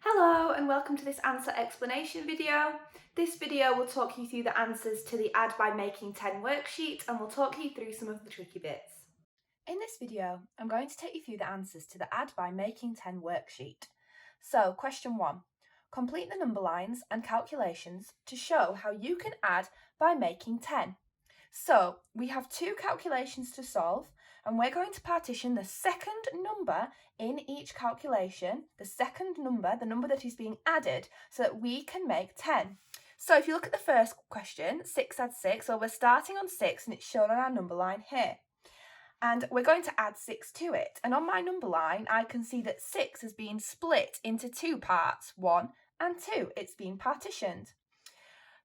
Hello and welcome to this answer explanation video. This video will talk you through the answers to the Add by Making 10 worksheet and we'll talk you through some of the tricky bits. In this video, I'm going to take you through the answers to the Add by Making 10 worksheet. So, question 1. Complete the number lines and calculations to show how you can add by making 10. So, we have two calculations to solve and we're going to partition the second number in each calculation, the second number, the number that is being added, so that we can make 10. So if you look at the first question, 6 add 6, well we're starting on 6 and it's shown on our number line here. And we're going to add 6 to it. And on my number line, I can see that 6 has been split into two parts, 1 and 2. It's been partitioned.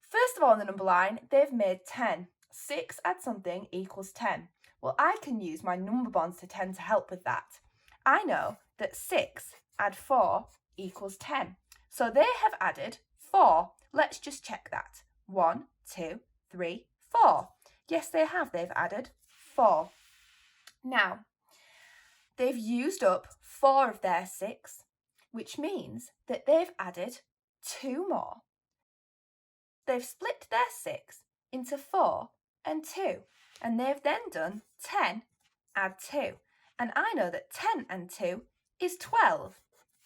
First of all, on the number line, they've made 10. 6 add something equals 10. Well, I can use my number bonds to 10 to help with that. I know that 6 add 4 equals 10. So they have added 4. Let's just check that. 1, 2, 3, 4. Yes, they have. They've added 4. Now, they've used up 4 of their 6, which means that they've added 2 more. They've split their 6 into 4 and 2, and they've then done 10 add 2. And I know that 10 and 2 is 12.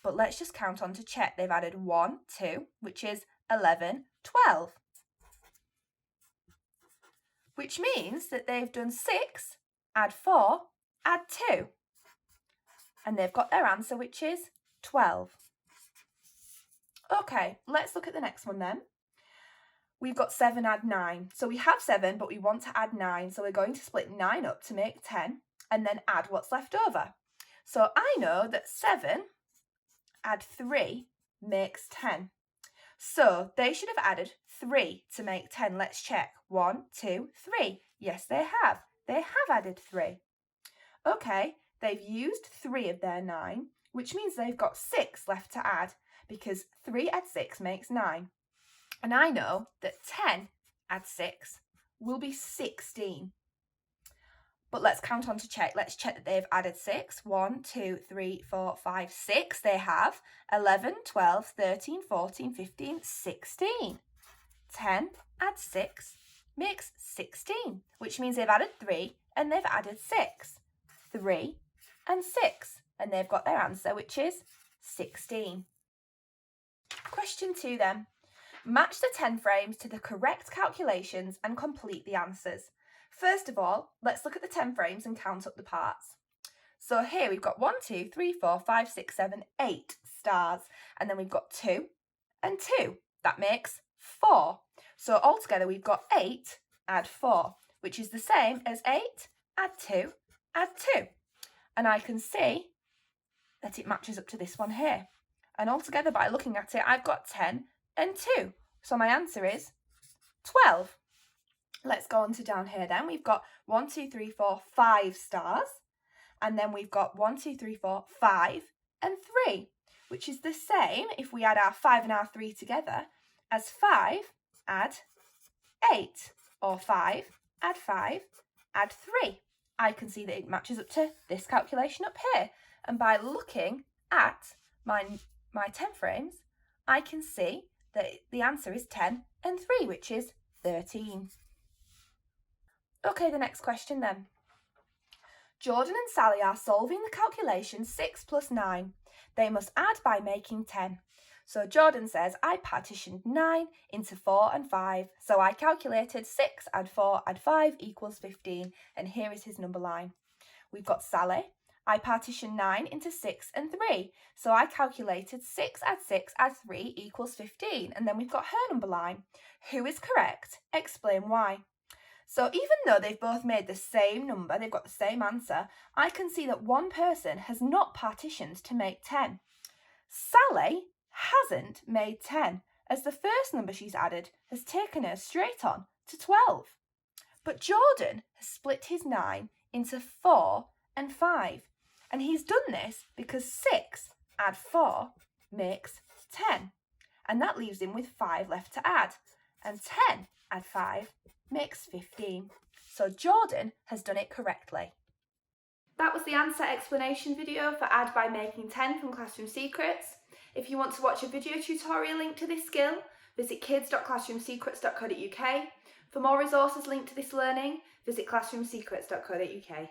But let's just count on to check. They've added 1, 2, which is 11, 12. Which means that they've done 6, add 4, add 2. And they've got their answer, which is 12. Okay, let's look at the next one then. We've got 7 add 9. So we have 7, but we want to add 9. So we're going to split 9 up to make 10 and then add what's left over. So I know that 7 add 3 makes 10. So they should have added 3 to make 10. Let's check. 1, 2, 3. Yes, they have. They have added 3. Okay, they've used 3 of their 9, which means they've got 6 left to add because 3 add 6 makes 9. And I know that 10 add 6 will be 16. But let's count on to check. Let's check that they've added 6. 1, 2, 3, 4, 5, 6. They have 11, 12, 13, 14, 15, 16. 10 add 6 makes 16, which means they've added 3 and they've added 6. 3 and 6. And they've got their answer, which is 16. Question 2 then. Match the 10 frames to the correct calculations and complete the answers. First of all, let's look at the 10 frames and count up the parts. So here we've got 1, 2, 3, 4, 5, 6, 7, 8 stars. And then we've got 2 and 2. That makes 4. So altogether we've got 8 add 4, which is the same as 8 add 2 add 2. And I can see that it matches up to this one here. And altogether by looking at it, I've got 10 and 2. So my answer is 12. Let's go on to down here then. We've got 1, 2, 3, 4, 5 stars. And then we've got 1, 2, 3, 4, 5 and 3, which is the same if we add our 5 and our 3 together as 5 add 8 or 5 add 5 add 3. I can see that it matches up to this calculation up here. And by looking at my 10 frames, I can see that the answer is 10 and 3, which is 13. Okay, the next question then. Jordan and Sally are solving the calculation 6 plus 9. They must add by making 10. So Jordan says, I partitioned 9 into 4 and 5. So I calculated 6 add 4 add 5 equals 15. And here is his number line. We've got Sally. I partitioned 9 into 6 and 3. So I calculated 6 add 3 equals 15. And then we've got her number line. Who is correct? Explain why. So even though they've both made the same number, they've got the same answer, I can see that one person has not partitioned to make 10. Sally hasn't made 10, as the first number she's added has taken her straight on to 12. But Jordan has split his 9 into 4 and 5. And he's done this because 6 add 4 makes 10. And that leaves him with 5 left to add. And 10 add 5 makes 15. So Jordan has done it correctly. That was the answer explanation video for Add by Making 10 from Classroom Secrets. If you want to watch a video tutorial linked to this skill, visit kids.classroomsecrets.co.uk. For more resources linked to this learning, visit classroomsecrets.co.uk.